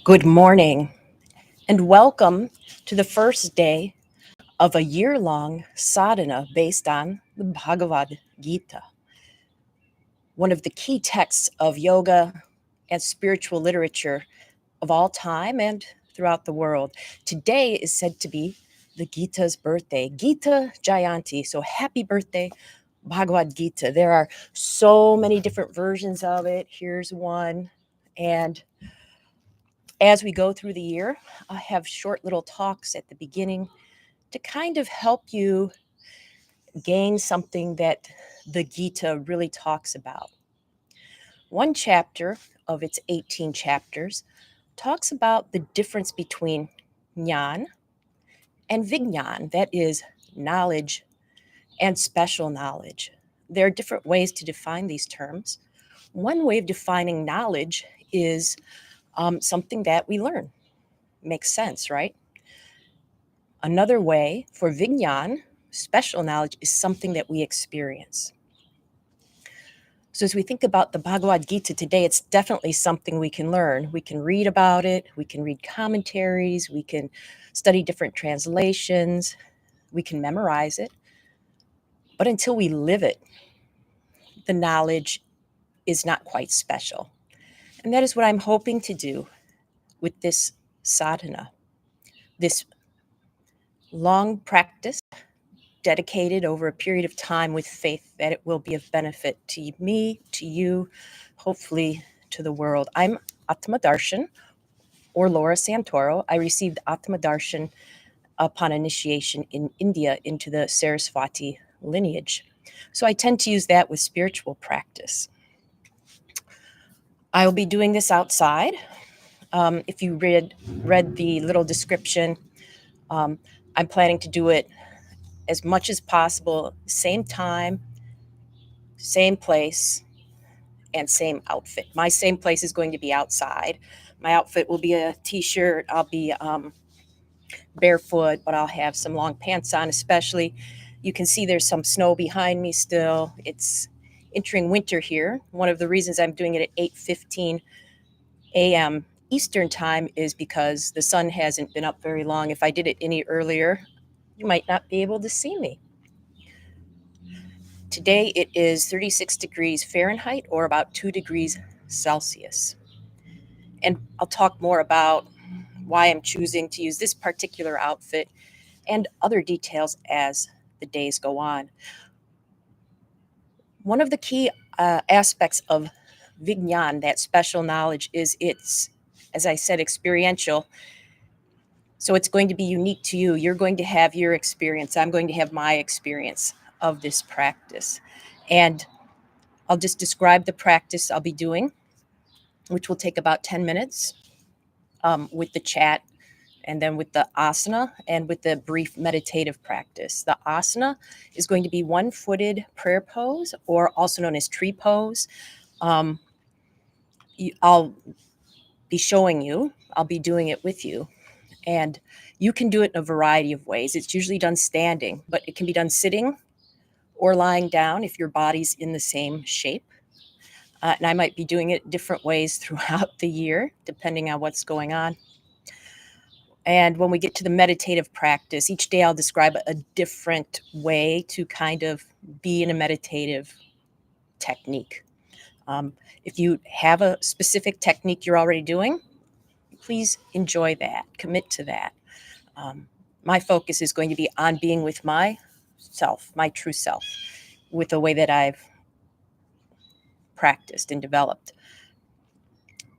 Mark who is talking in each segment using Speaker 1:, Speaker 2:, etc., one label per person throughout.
Speaker 1: Good morning and welcome to the first day of a year-long sadhana based on the Bhagavad Gita, one of the key texts of yoga and spiritual literature of all time and throughout the world. Today is said to be the Gita's birthday, Gita Jayanti. So happy birthday, Bhagavad Gita. There are so many different versions of it. Here's one. And as we go through the year, I have short little talks at the beginning to kind of help you gain something that the Gita really talks about. One chapter of its 18 chapters talks about the difference between jnana and vijnana, that is, knowledge and special knowledge. There are different ways to define these terms. One way of defining knowledge is something that we learn. Makes sense, right? Another way for vijnana, special knowledge, is something that we experience. So as we think about the Bhagavad Gita today, it's definitely something we can learn. We can read about it, we can read commentaries, we can study different translations, we can memorize it. But until we live it, the knowledge is not quite special. And that is what I'm hoping to do with this sadhana, this long practice dedicated over a period of time with faith that it will be of benefit to me, to you, hopefully to the world. I'm Atmadarshan, or Laura Santoro. I received Atmadarshan upon initiation in India into the Saraswati lineage. So I tend to use that with spiritual practice. I will be doing this outside. If you read the little description, I'm planning to do it as much as possible, same time, same place, and same outfit. My same place is going to be outside. My outfit will be a t-shirt. I'll be barefoot, but I'll have some long pants on, especially. You can see there's some snow behind me still. It's entering winter here. One of the reasons I'm doing it at 8:15 a.m. Eastern time is because the sun hasn't been up very long. If I did it any earlier, you might not be able to see me. Today it is 36 degrees Fahrenheit, or about 2 degrees Celsius. And I'll talk more about why I'm choosing to use this particular outfit and other details as the days go on. One of the key aspects of Vijnan, that special knowledge, is it's, as I said, experiential. So it's going to be unique to you. You're going to have your experience. I'm going to have my experience of this practice. And I'll just describe the practice I'll be doing, which will take about 10 minutes with the chat, and then with the asana and with the brief meditative practice. The asana is going to be one-footed prayer pose, or also known as tree pose. I'll be showing you, I'll be doing it with you. And you can do it in a variety of ways. It's usually done standing, but it can be done sitting or lying down if your body's in the same shape. And I might be doing it different ways throughout the year, depending on what's going on. And when we get to the meditative practice, each day I'll describe a different way to kind of be in a meditative technique. If you have a specific technique you're already doing, please enjoy that, commit to that. My focus is going to be on being with myself, my true self, with the way that I've practiced and developed.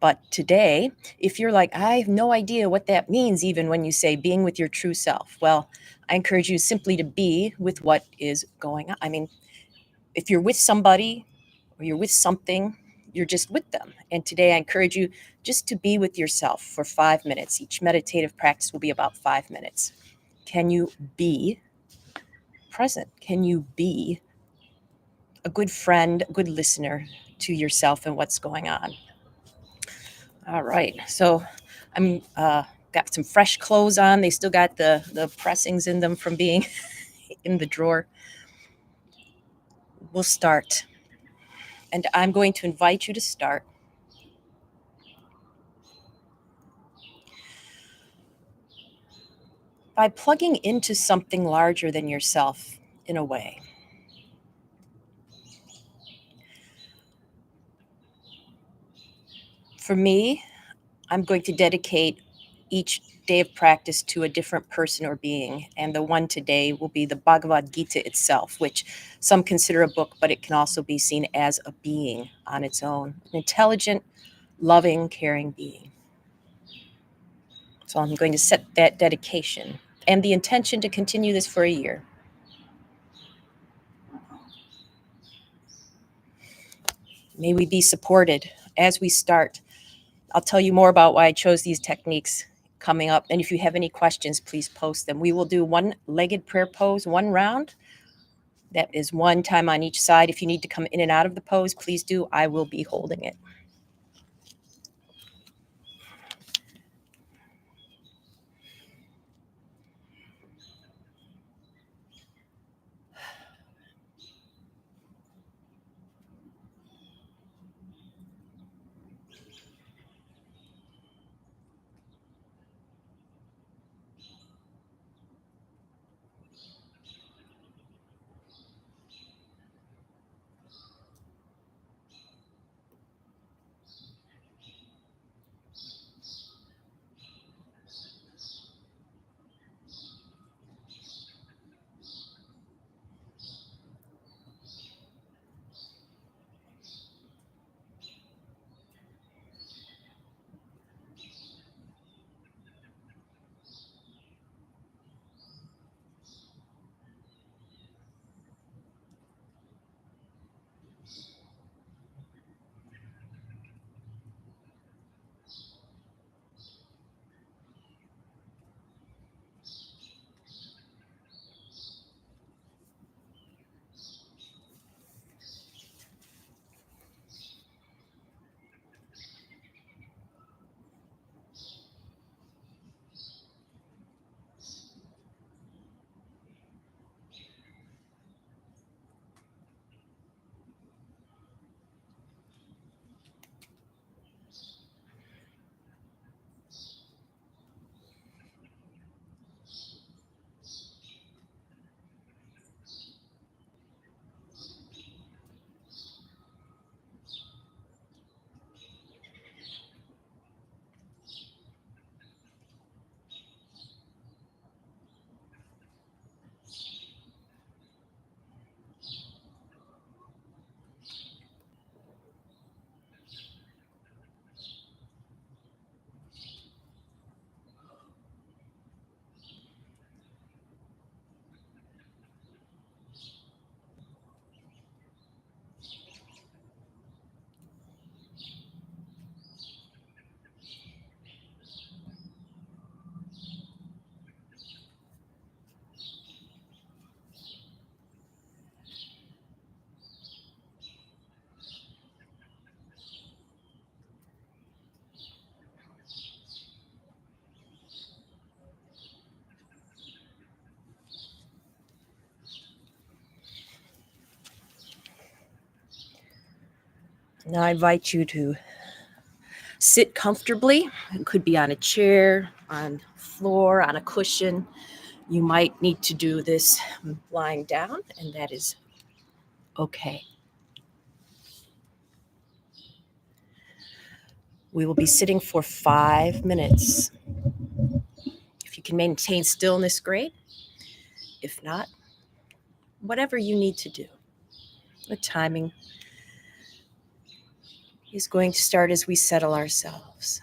Speaker 1: But today, if you're like, I have no idea what that means, even when you say being with your true self, well, I encourage you simply to be with what is going on. I mean, if you're with somebody or you're with something, you're just with them. And today I encourage you just to be with yourself for 5 minutes. Each meditative practice will be about 5 minutes. Can you be present? Can you be a good friend, a good listener to yourself and what's going on? All right. So I'm got some fresh clothes on. They still got the pressings in them from being in the drawer. We'll start. And I'm going to invite you to start by plugging into something larger than yourself in a way. For me, I'm going to dedicate each day of practice to a different person or being. And the one today will be the Bhagavad Gita itself, which some consider a book, but it can also be seen as a being on its own, an intelligent, loving, caring being. So I'm going to set that dedication and the intention to continue this for a year. May we be supported as we start. I'll tell you more about why I chose these techniques coming up. And if you have any questions, please post them. We will do one-legged prayer pose, one round. That is one time on each side. If you need to come in and out of the pose, please do. I will be holding it. Now I invite you to sit comfortably. It could be on a chair, on floor, on a cushion. You might need to do this lying down, and that is okay. We will be sitting for 5 minutes. If you can maintain stillness, great. If not, whatever you need to do. The timing is going to start as we settle ourselves.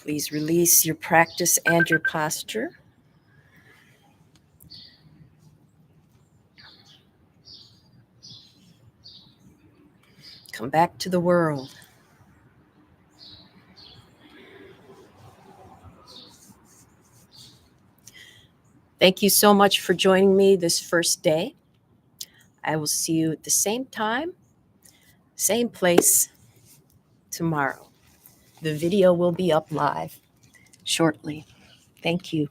Speaker 1: Please release your practice and your posture. Come back to the world. Thank you so much for joining me this first day. I will see you at the same time, same place tomorrow. The video will be up live shortly. Thank you.